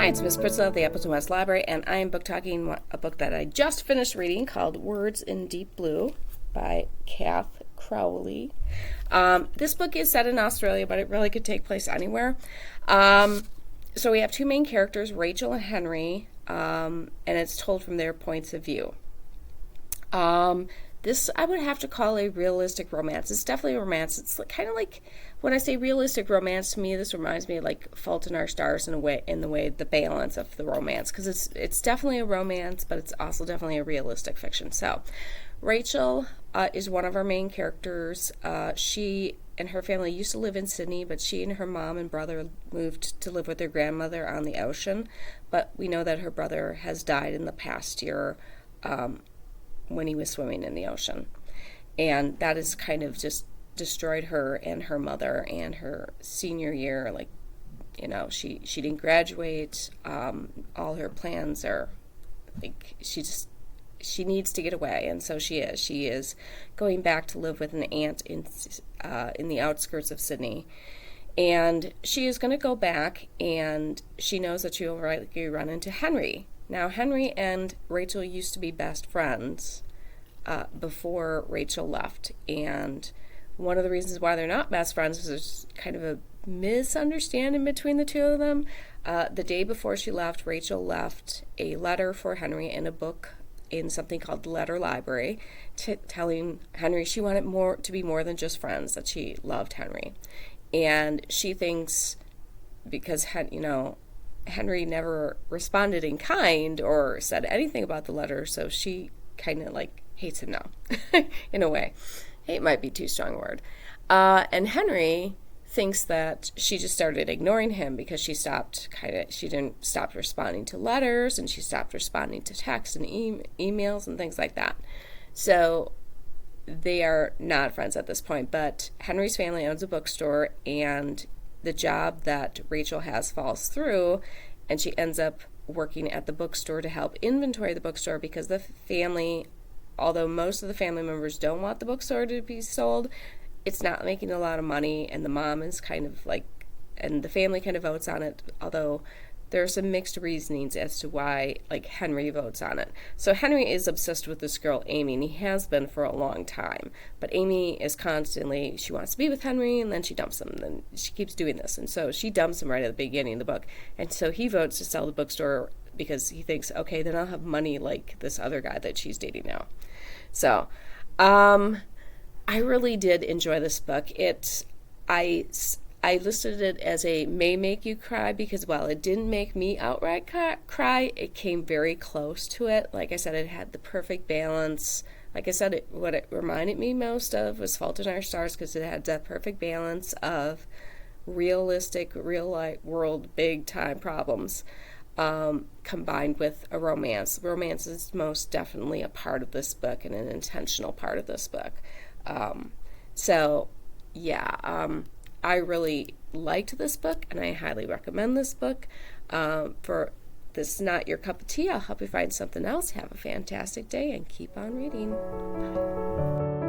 Hi, it's Miss Priscilla of the Appleton West Library, and I am book talking a book that I just finished reading called Words in Deep Blue by Cath Crowley. This book is set in Australia, but it really could take place anywhere. So we have two main characters, Rachel and Henry, and it's told from their points of view. This I would have to call a realistic romance. It's definitely a romance. It's kind of like, when I say realistic romance, to me this reminds me of like Fault in Our Stars in the way the balance of the romance, because it's definitely a romance, but it's also definitely a realistic fiction. So Rachel is one of our main characters. She and her family used to live in Sydney, but she and her mom and brother moved to live with their grandmother on the ocean. But we know that her brother has died in the past year when he was swimming in the ocean. And that has kind of just destroyed her and her mother and her senior year. Like, you know, she didn't graduate. All her plans are, like, she needs to get away, and so she is going back to live with an aunt in the outskirts of Sydney. And she is going to go back, and she knows that she will likely run into Henry. Now, Henry and Rachel used to be best friends before Rachel left, and one of the reasons why they're not best friends is there's kind of a misunderstanding between the two of them. The day before she left, Rachel left a letter for Henry in a book in something called the Letter Library, telling Henry she wanted to be more than just friends, that she loved Henry. And she thinks, because Henry never responded in kind or said anything about the letter, so she kind of like hates him now, in a way. Hate might be too strong a word. And Henry thinks that she just started ignoring him because she didn't stop responding to letters, and she stopped responding to texts and emails and things like that. So they are not friends at this point, but Henry's family owns a bookstore, and the job that Rachel has falls through, and she ends up working at the bookstore to help inventory the bookstore, because the family, although most of the family members don't want the bookstore to be sold, it's not making a lot of money, and the mom is kind of like, and the family kind of votes on it, although there are some mixed reasonings as to why, like, Henry votes on it. So Henry is obsessed with this girl, Amy, and he has been for a long time. But Amy is constantly, she wants to be with Henry, and then she dumps him, and then she keeps doing this. And so she dumps him right at the beginning of the book. And so he votes to sell the bookstore because he thinks, okay, then I'll have money like this other guy that she's dating now. So, I really did enjoy this book. I listed it as a may make you cry because, while it didn't make me outright cry, it came very close to it. Like I said, it had the perfect balance. Like I said, what it reminded me most of was Fault in Our Stars, because it had that perfect balance of realistic, real-life world, big-time problems combined with a romance. Romance is most definitely a part of this book, and an intentional part of this book. I really liked this book, and I highly recommend this book. For this is not your cup of tea, I'll help you find something else. Have a fantastic day, and keep on reading. Bye.